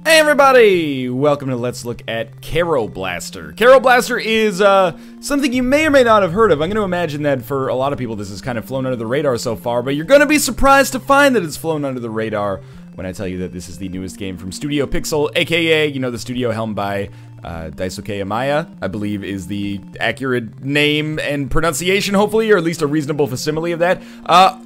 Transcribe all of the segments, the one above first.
Hey everybody! Welcome to Let's Look at Kero Blaster. Kero Blaster is something you may or may not have heard of. I'm going to imagine that for a lot of people this has kind of flown under the radar so far, but you're going to be surprised to find that it's flown under the radar when I tell you that this is the newest game from Studio Pixel, aka, you know, the studio helmed by Daisuke Amaya, I believe is the accurate name and pronunciation, hopefully, or at least a reasonable facsimile of that,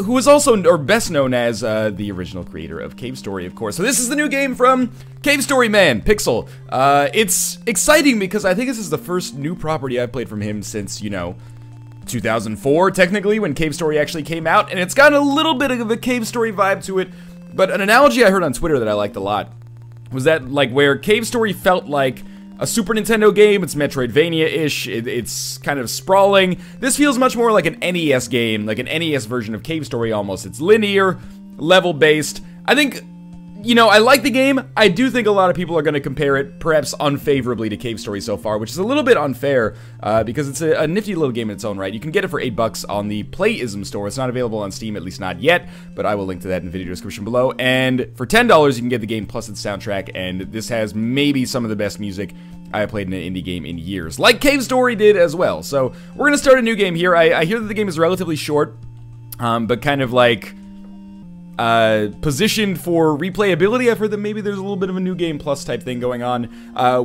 who is also, or best known as, the original creator of Cave Story, of course. So this is the new game from Cave Story Man, Pixel. It's exciting because I think this is the first new property I've played from him since, you know, 2004, technically, when Cave Story actually came out, and it's got a little bit of a Cave Story vibe to it, but an analogy I heard on Twitter that I liked a lot was that, like, where Cave Story felt like a Super Nintendo game, it's Metroidvania-ish, it's kind of sprawling. This feels much more like an NES game, like an NES version of Cave Story almost. It's linear, level-based. I think, you know, I like the game. I do think a lot of people are going to compare it, perhaps unfavorably, to Cave Story so far, which is a little bit unfair, because it's a nifty little game in its own right. You can get it for $8 on the Playism store. It's not available on Steam, at least not yet, but I will link to that in the video description below. And for $10, you can get the game plus its soundtrack, and this has maybe some of the best music I have played in an indie game in years, like Cave Story did as well. So we're going to start a new game here. I hear that the game is relatively short, but kind of like positioned for replayability. I've heard that maybe there's a little bit of a new game plus type thing going on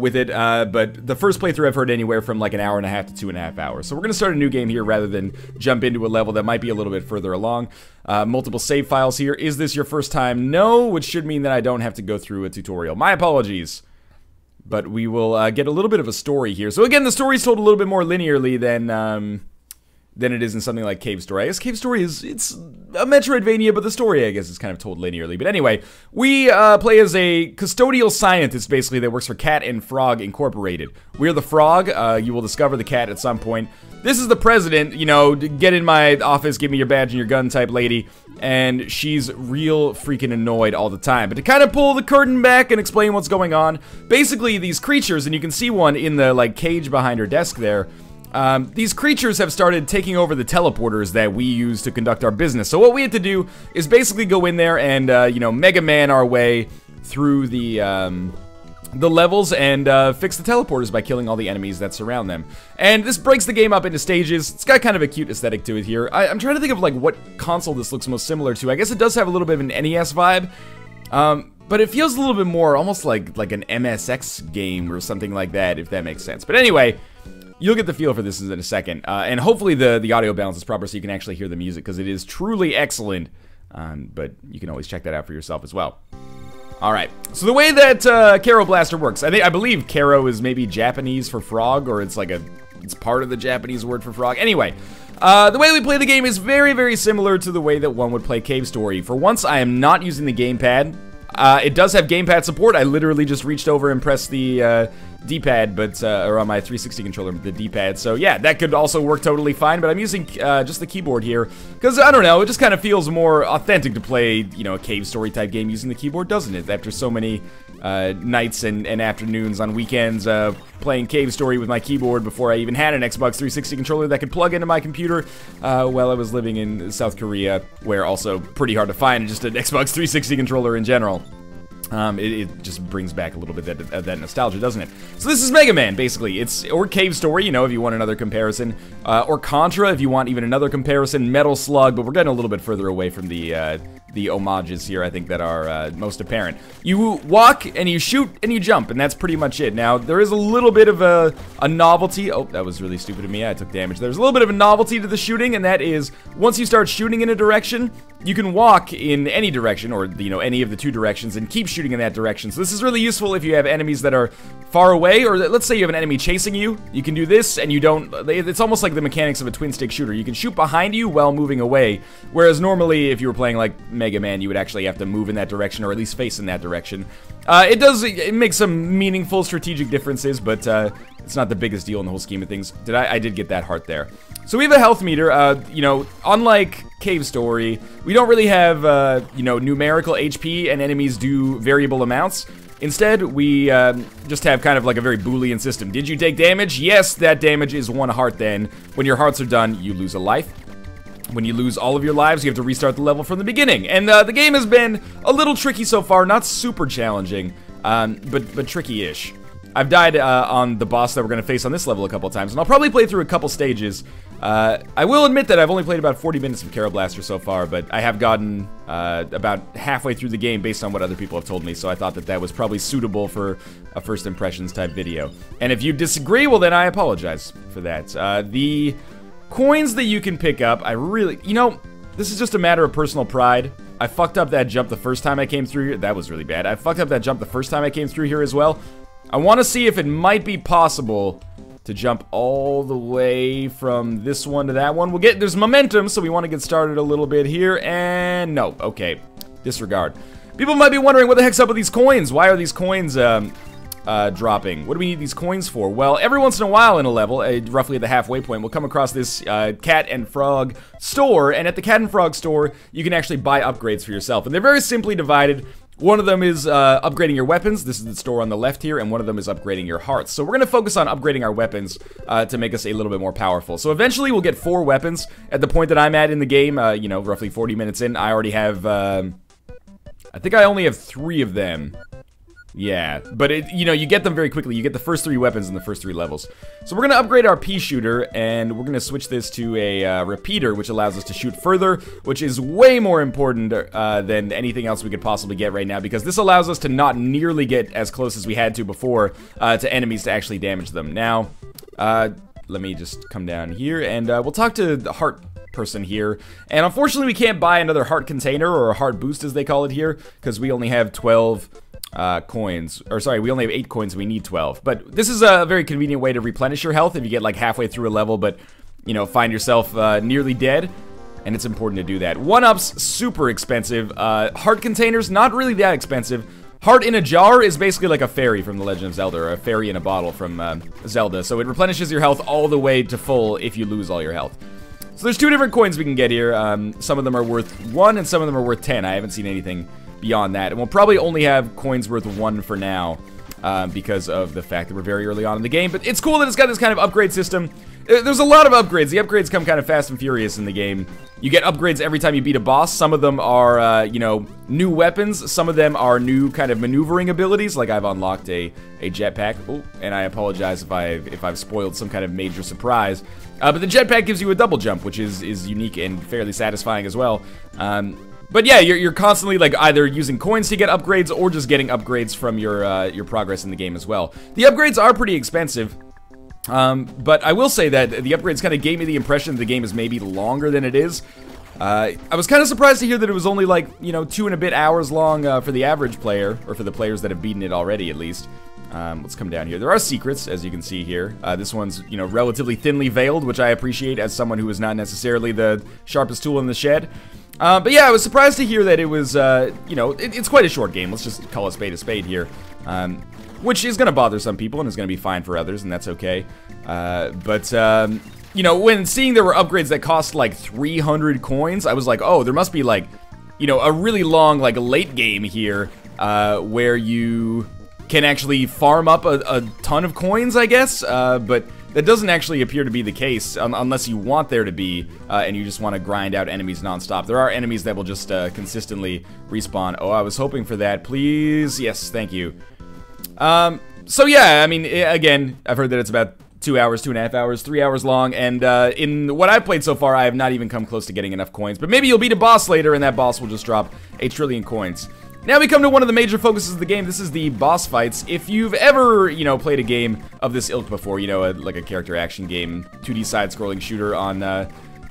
with it, but the first playthrough I've heard anywhere from like an hour and a half to 2.5 hours. So we're going to start a new game here rather than jump into a level that might be a little bit further along. Multiple save files here. Is this your first time? No, which should mean that I don't have to go through a tutorial. My apologies. But we will get a little bit of a story here. So again, the story's told a little bit more linearly than it is in something like Cave Story. I guess Cave Story it's a Metroidvania, but the story, I guess, is kind of told linearly. But anyway, we play as a custodial scientist, basically, that works for Cat and Frog Incorporated. We're the frog. You will discover the cat at some point. This is the president, you know, get in my office, give me your badge and your gun type lady, and she's real freaking annoyed all the time. But to kind of pull the curtain back and explain what's going on, basically these creatures, and you can see one in the, like, cage behind her desk there, these creatures have started taking over the teleporters that we use to conduct our business. So what we have to do is basically go in there and, you know, Mega Man our way through the levels and fix the teleporters by killing all the enemies that surround them. And this breaks the game up into stages. It's got kind of a cute aesthetic to it here. I'm trying to think of, like, what console this looks most similar to. I guess it does have a little bit of an NES vibe. But it feels a little bit more almost like an MSX game or something like that, if that makes sense. But anyway, you'll get the feel for this in a second, and hopefully the audio balance is proper so you can actually hear the music, because it is truly excellent, but you can always check that out for yourself as well. Alright, so the way that Kero Blaster works, I believe Kero is maybe Japanese for frog, or it's like it's part of the Japanese word for frog. Anyway, the way we play the game is very, very similar to the way that one would play Cave Story. For once, I am not using the gamepad. It does have gamepad support. I literally just reached over and pressed the D-pad, but or on my 360 controller, the D-pad. So yeah, that could also work totally fine. But I'm using just the keyboard here because I don't know. It just kind of feels more authentic to play, you know, a Cave Story type game using the keyboard, doesn't it? After so many nights and afternoons on weekends playing Cave Story with my keyboard before I even had an Xbox 360 controller that could plug into my computer while I was living in South Korea, where also pretty hard to find just an Xbox 360 controller in general. It just brings back a little bit of that nostalgia, doesn't it? So this is Mega Man, basically. Or Cave Story, you know, if you want another comparison. Or Contra, if you want even another comparison. Metal Slug, but we're getting a little bit further away from the homages here, I think, that are most apparent. You walk, and you shoot, and you jump, and that's pretty much it. Now, there is a little bit of a novelty. Oh, that was really stupid of me. I took damage. There's a little bit of a novelty to the shooting, and that is, once you start shooting in a direction, you can walk in any direction, or, you know, any of the two directions, and keep shooting in that direction. So this is really useful if you have enemies that are far away, or let's say you have an enemy chasing you. You can do this, and you don't... It's almost like the mechanics of a twin-stick shooter. You can shoot behind you while moving away, whereas normally, if you were playing like Mega Man, you would actually have to move in that direction, or at least face in that direction. It makes some meaningful strategic differences, but it's not the biggest deal in the whole scheme of things. I did get that heart there. So we have a health meter. You know, unlike Cave Story, we don't really have, you know, numerical HP, and enemies do variable amounts. Instead, we just have kind of like a very Boolean system. Did you take damage? Yes, that damage is 1 heart then. When your hearts are done, you lose a life. When you lose all of your lives, you have to restart the level from the beginning. And the game has been a little tricky so far, not super challenging, but tricky-ish. I've died on the boss that we're going to face on this level a couple times, and I'll probably play through a couple stages. I will admit that I've only played about 40 minutes of Kero Blaster so far, but I have gotten about halfway through the game based on what other people have told me, so I thought that that was probably suitable for a first impressions type video. And if you disagree, well then I apologize for that. The coins that you can pick up, I really, you know, this is just a matter of personal pride. I fucked up that jump the first time I came through here. That was really bad. I fucked up that jump the first time I came through here as well. I want to see if it might be possible to jump all the way from this one to that one. There's momentum, so we want to get started a little bit here, and no, okay, disregard. People might be wondering, what the heck's up with these coins? Why are these coins dropping? What do we need these coins for? Well, every once in a while in a level, roughly at the halfway point, we'll come across this cat and frog store, and at the cat and frog store, you can actually buy upgrades for yourself, and they're very simply divided. One of them is upgrading your weapons. This is the store on the left here, and one of them is upgrading your hearts. So we're going to focus on upgrading our weapons to make us a little bit more powerful. So eventually we'll get 4 weapons. At the point that I'm at in the game, you know, roughly 40 minutes in, I already have, I think I only have 3 of them. Yeah, but you know, you get them very quickly. You get the first 3 weapons in the first 3 levels. So we're going to upgrade our pea shooter, and we're going to switch this to a repeater, which allows us to shoot further, which is way more important than anything else we could possibly get right now, because this allows us to not nearly get as close as we had to before to enemies to actually damage them. Now, let me just come down here, and we'll talk to the heart person here, and unfortunately we can't buy another heart container, or a heart boost as they call it here, because we only have 12 coins, or sorry, we only have 8 coins, we need 12. But this is a very convenient way to replenish your health if you get like halfway through a level, but you know, find yourself nearly dead, and it's important to do that. 1-ups, super expensive. Heart containers, not really that expensive. Heart in a jar is basically like a fairy from The Legend of Zelda, or a fairy in a bottle from Zelda, so it replenishes your health all the way to full if you lose all your health. So there's 2 different coins we can get here. Some of them are worth 1 and some of them are worth 10. I haven't seen anything beyond that, and we'll probably only have coins worth 1 for now because of the fact that we're very early on in the game. But it's cool that it's got this kind of upgrade system. There's a lot of upgrades. The upgrades come kind of fast and furious in the game. You get upgrades every time you beat a boss. Some of them are, you know, new weapons. Some of them are new kind of maneuvering abilities, like I've unlocked a jetpack. Oh, and I apologize if I've spoiled some kind of major surprise. But the jetpack gives you a double jump, which is unique and fairly satisfying as well. But yeah, you're constantly like either using coins to get upgrades or just getting upgrades from your progress in the game as well. The upgrades are pretty expensive, but I will say that the upgrades kind of gave me the impression that the game is maybe longer than it is. I was kind of surprised to hear that it was only like, you know, 2 and a bit hours long for the average player, or for the players that have beaten it already at least. Let's come down here. There are secrets, as you can see here. This one's, you know, relatively thinly veiled, which I appreciate as someone who is not necessarily the sharpest tool in the shed. But yeah, I was surprised to hear that it was, you know, it's quite a short game. Let's just call a spade here. Which is going to bother some people and is going to be fine for others, and that's okay. You know, when seeing there were upgrades that cost like 300 coins, I was like, oh, there must be like, you know, a really long, like, late game here, where you can actually farm up a ton of coins, I guess, but that doesn't actually appear to be the case, unless you want there to be, and you just want to grind out enemies non-stop. There are enemies that will just consistently respawn. Oh, I was hoping for that. Please. Yes, thank you. So yeah, I mean, again, I've heard that it's about 2 hours, 2.5 hours, 3 hours long, and in what I've played so far, I have not even come close to getting enough coins. But maybe you'll beat a boss later, and that boss will just drop 8 trillion coins. Now we come to one of the major focuses of the game. This is the boss fights. If you've ever, you know, played a game of this ilk before, you know, like a character action game, 2D side-scrolling shooter on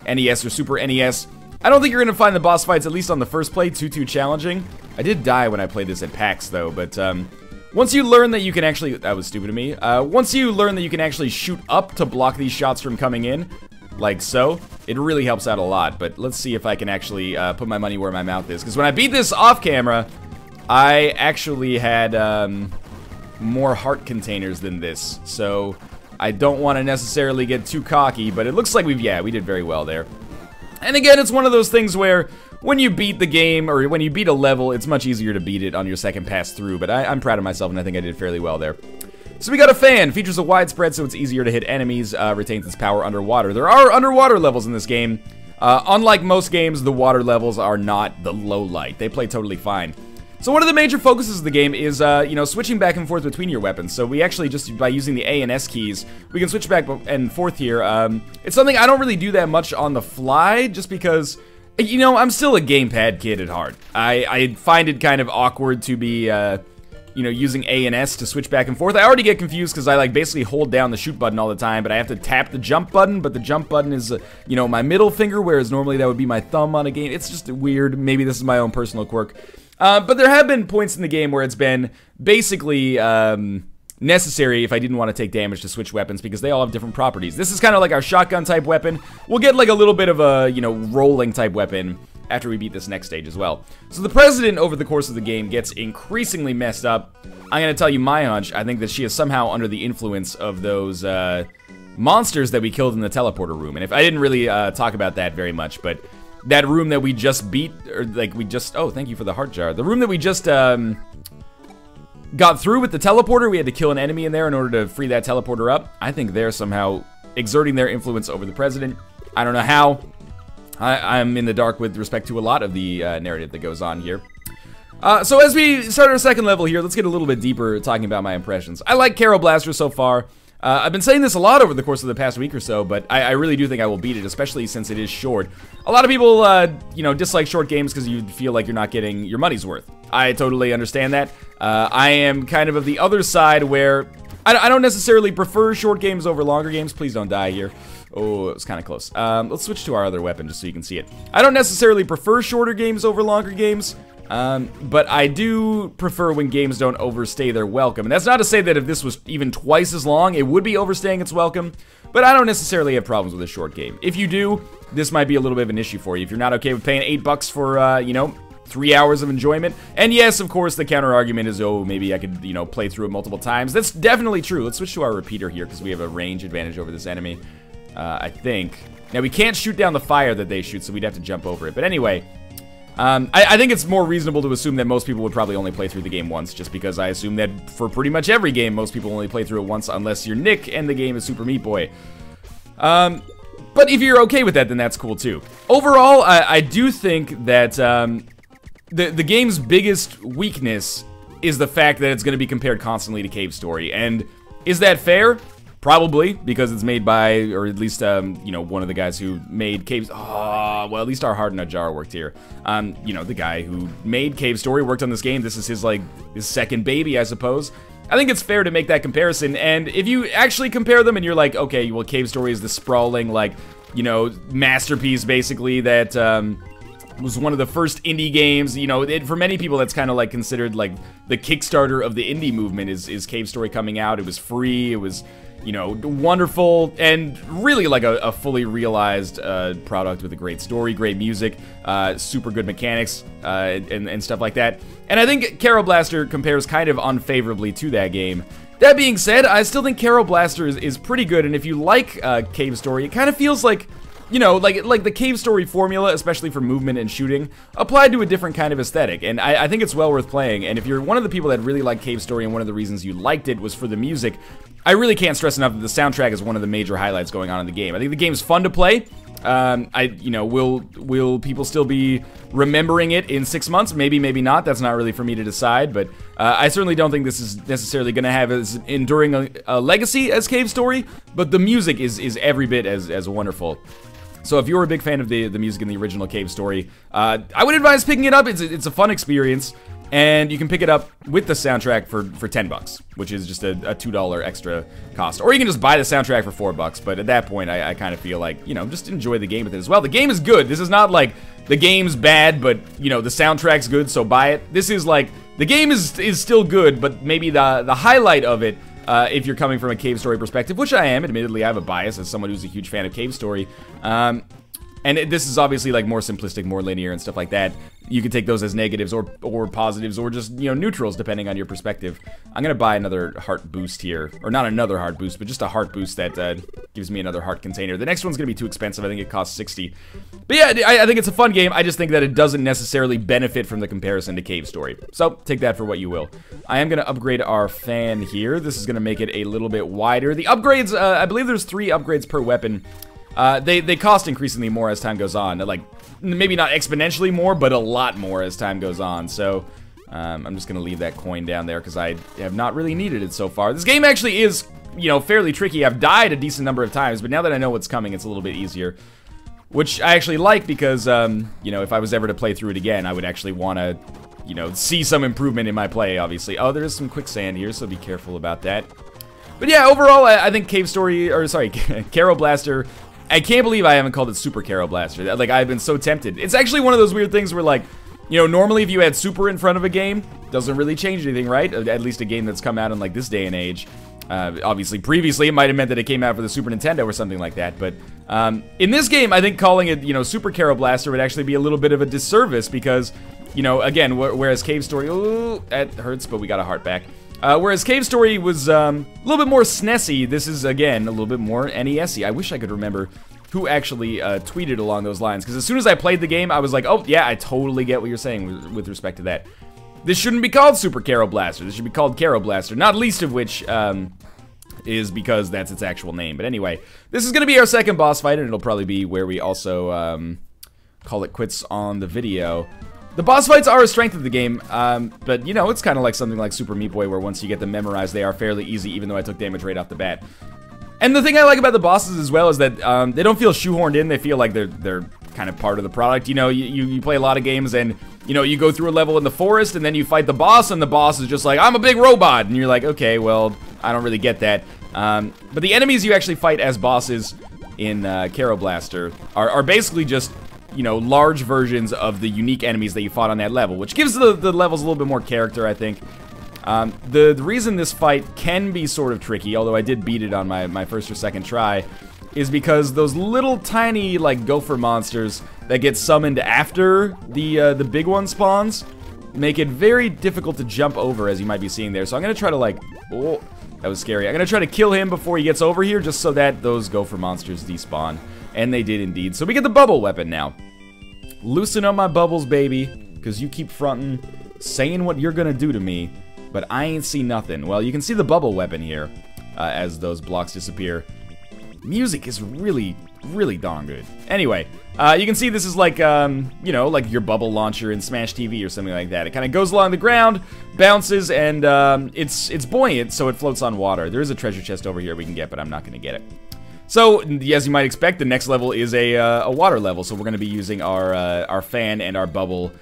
NES or Super NES, I don't think you're going to find the boss fights, at least on the first play, too challenging. I did die when I played this at PAX, though, but once you learn that you can actually... That was stupid of me. Once you learn that you can actually shoot up to block these shots from coming in, like so, it really helps out a lot. But let's see if I can actually put my money where my mouth is. Because when I beat this off camera, I actually had more heart containers than this. So I don't want to necessarily get too cocky, but it looks like we did very well there. And again, it's one of those things where when you beat the game, or when you beat a level, it's much easier to beat it on your second pass through, but I'm proud of myself, and I think I did fairly well there. So we got a fan. Features a wide spread so it's easier to hit enemies, retains its power underwater. There are underwater levels in this game. Unlike most games, the water levels are not the low light. They play totally fine. So one of the major focuses of the game is, you know, switching back and forth between your weapons. So we actually, just by using the A and S keys, we can switch back and forth here. It's something I don't really do that much on the fly, just because, you know, I'm still a gamepad kid at heart. I find it kind of awkward to be, you know, using A and S to switch back and forth. I already get confused because I, like, basically hold down the shoot button all the time, but I have to tap the jump button, but the jump button is, you know, my middle finger, whereas normally that would be my thumb on a game. It's just weird. Maybe this is my own personal quirk. But there have been points in the game where it's been basically necessary if I didn't want to take damage to switch weapons because they all have different properties. This is kind of like our shotgun type weapon. We'll get like a little bit of a, you know, rolling type weapon after we beat this next stage as well. So the president over the course of the game gets increasingly messed up. I'm going to tell you my hunch. I think that she is somehow under the influence of those monsters that we killed in the teleporter room. And if I didn't really talk about that very much, but that room that we just beat, or like we just, oh, thank you for the heart jar. The room that we just got through with the teleporter, we had to kill an enemy in there in order to free that teleporter up. I think they're somehow exerting their influence over the president. I don't know how. I'm in the dark with respect to a lot of the narrative that goes on here. So as we start our second level here, let's get a little bit deeper talking about my impressions. I like Kero Blaster so far. I've been saying this a lot over the course of the past week or so, but I really do think I will beat it, especially since it is short. A lot of people, you know, dislike short games because you feel like you're not getting your money's worth. I totally understand that. I am kind of the other side where I don't necessarily prefer short games over longer games. Please don't die here. Oh, it was kind of close. Let's switch to our other weapon just so you can see it. I don't necessarily prefer shorter games over longer games. But I do prefer when games don't overstay their welcome. And that's not to say that if this was even twice as long, it would be overstaying its welcome. But I don't necessarily have problems with a short game. If you do, this might be a little bit of an issue for you. If you're not okay with paying $8 for, you know, 3 hours of enjoyment. And yes, of course, the counter argument is, oh, maybe I could, you know, play through it multiple times. That's definitely true. Let's switch to our repeater here because we have a range advantage over this enemy, I think. Now, we can't shoot down the fire that they shoot, so we'd have to jump over it. But anyway, I think it's more reasonable to assume that most people would probably only play through the game once, just because I assume that for pretty much every game, most people only play through it once, unless you're Nick and the game is Super Meat Boy. But if you're okay with that, then that's cool too. Overall, I do think that the game's biggest weakness is the fact that it's going to be compared constantly to Cave Story, and is that fair? Probably, because it's made by, or at least, you know, one of the guys who made Cave... Oh, well, at least our heart in a jar worked here. You know, the guy who made Cave Story worked on this game. This is his, like, his second baby, I suppose. I think it's fair to make that comparison, and if you actually compare them and you're like, okay, well, Cave Story is the sprawling, like, you know, masterpiece, basically, that, was one of the first indie games, you know, for many people that's kind of like considered like the Kickstarter of the indie movement is Cave Story coming out. It was free, it was, you know, wonderful, and really like a fully realized product with a great story, great music, super good mechanics, and stuff like that. And I think Kero Blaster compares kind of unfavorably to that game. That being said, I still think Kero Blaster is pretty good, and if you like Cave Story, it kind of feels like, you know, like the Cave Story formula, especially for movement and shooting, applied to a different kind of aesthetic, and I think it's well worth playing. And if you're one of the people that really like Cave Story and one of the reasons you liked it was for the music, I really can't stress enough that the soundtrack is one of the major highlights going on in the game. I think the game's fun to play. You know, will people still be remembering it in 6 months? Maybe, maybe not. That's not really for me to decide, but I certainly don't think this is necessarily going to have as enduring a legacy as Cave Story, but the music is every bit as wonderful. So if you're a big fan of the music in the original Cave Story, I would advise picking it up. It's a fun experience, and you can pick it up with the soundtrack for $10, which is just a $2 extra cost. Or you can just buy the soundtrack for $4, but at that point, I kind of feel like, you know, just enjoy the game with it as well. The game is good. This is not like the game's bad, but, you know, the soundtrack's good, so buy it. This is like, the game is still good, but maybe the highlight of it, if you're coming from a Cave Story perspective, which I am, admittedly I have a bias as someone who's a huge fan of Cave Story, and this is obviously like more simplistic, more linear and stuff like that. You can take those as negatives or positives or just, you know, neutrals depending on your perspective. I'm gonna buy another heart boost here, or not another heart boost, but just a heart boost that gives me another heart container. The next one's gonna be too expensive. I think it costs 60. But yeah, I think it's a fun game. I just think that it doesn't necessarily benefit from the comparison to Cave Story. So take that for what you will. I am gonna upgrade our fan here. This is gonna make it a little bit wider. The upgrades, I believe there's 3 upgrades per weapon. They cost increasingly more as time goes on. Like, maybe not exponentially more, but a lot more as time goes on. So, I'm just gonna leave that coin down there because I have not really needed it so far. This game actually is, you know, fairly tricky. I've died a decent number of times, but now that I know what's coming, it's a little bit easier. Which I actually like because, you know, if I was ever to play through it again, I would actually want to, you know, see some improvement in my play, obviously. Oh, there is some quicksand here, so be careful about that. But yeah, overall, I think Kero Blaster, I can't believe I haven't called it Super Kero Blaster. Like, I've been so tempted. It's actually one of those weird things where, like, you know, normally if you had Super in front of a game, doesn't really change anything, right? At least a game that's come out in, like, this day and age. Obviously, previously, it might have meant that it came out for the Super Nintendo or something like that, but in this game, I think calling it, you know, Super Kero Blaster would actually be a little bit of a disservice because, you know, again, whereas Cave Story, ooh, that hurts, but we got a heart back. Whereas Cave Story was a little bit more SNESy, this is, again, a little bit more NES-y. I wish I could remember who actually tweeted along those lines, because as soon as I played the game, I was like, oh, yeah, I totally get what you're saying with respect to that. This shouldn't be called Super Kero Blaster. This should be called Kero Blaster, not least of which is because that's its actual name. But anyway, this is going to be our second boss fight, and it'll probably be where we also call it quits on the video. The boss fights are a strength of the game, but, you know, it's kind of like something like Super Meat Boy, where once you get them memorized, they are fairly easy, even though I took damage right off the bat. And the thing I like about the bosses as well is that they don't feel shoehorned in. They feel like they're kind of part of the product. You know, you play a lot of games and, you know, you go through a level in the forest and then you fight the boss and the boss is just like, I'm a big robot. And you're like, okay, well, I don't really get that. But the enemies you actually fight as bosses in Kero Blaster are basically just, you know, large versions of the unique enemies that you fought on that level, which gives the levels a little bit more character, I think. The reason this fight can be sort of tricky, although I did beat it on my first or second try, is because those little tiny, like, gopher monsters that get summoned after the big one spawns make it very difficult to jump over, as you might be seeing there. So I'm gonna try to, like, oh, that was scary. I'm gonna try to kill him before he gets over here, just so that those gopher monsters despawn. And they did indeed. So we get the bubble weapon now. Loosen up my bubbles, baby, because you keep fronting, saying what you're gonna do to me, but I ain't see nothing. Well, you can see the bubble weapon here as those blocks disappear. Music is really, really darn good. Anyway, you can see this is like, you know, like your bubble launcher in Smash TV or something like that. It kind of goes along the ground, bounces, and it's buoyant, so it floats on water. There is a treasure chest over here we can get, but I'm not going to get it. So, as you might expect, the next level is a water level, so we're going to be using our fan and our bubble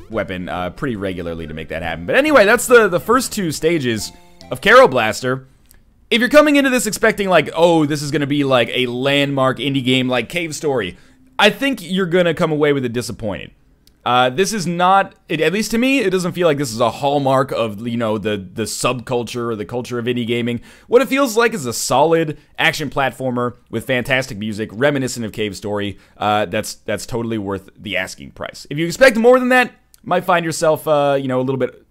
weapon pretty regularly to make that happen. But anyway, that's the first two stages of Kero Blaster. If you're coming into this expecting, like, oh, this is going to be like a landmark indie game like Cave Story, I think you're going to come away with it disappointed. This is not, at least to me, it doesn't feel like this is a hallmark of, you know, the subculture or the culture of indie gaming. What it feels like is a solid action platformer with fantastic music, reminiscent of Cave Story. That's totally worth the asking price. If you expect more than that, might find yourself, you know, a little bit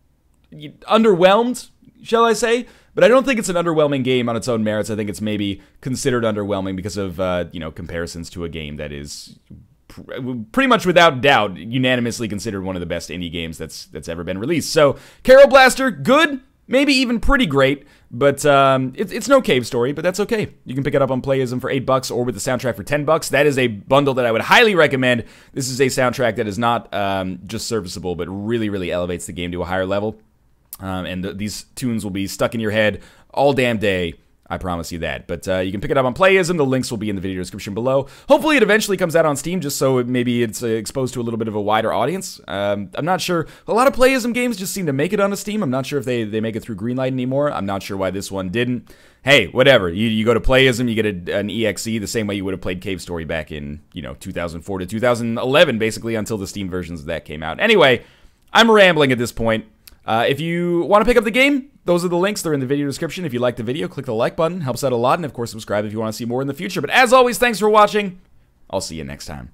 underwhelmed, shall I say? But I don't think it's an underwhelming game on its own merits. I think it's maybe considered underwhelming because of, you know, comparisons to a game that is pretty much without doubt unanimously considered one of the best indie games that's ever been released. So, Kero Blaster, good, maybe even pretty great, but it's no Cave Story, but that's okay. You can pick it up on Playism for $8 or with the soundtrack for $10. That is a bundle that I would highly recommend. This is a soundtrack that is not just serviceable, but really, really elevates the game to a higher level. And these tunes will be stuck in your head all damn day. I promise you that. But you can pick it up on Playism. The links will be in the video description below. Hopefully it eventually comes out on Steam, just so maybe it's exposed to a little bit of a wider audience. I'm not sure. A lot of Playism games just seem to make it onto Steam. I'm not sure if they make it through Greenlight anymore. I'm not sure why this one didn't. Hey, whatever. You go to Playism, you get an EXE the same way you would have played Cave Story back in, you know, 2004 to 2011, basically, until the Steam versions of that came out. Anyway, I'm rambling at this point. If you want to pick up the game, those are the links. They're in the video description. If you like the video, click the like button. Helps out a lot. And, of course, subscribe if you want to see more in the future. But as always, thanks for watching. I'll see you next time.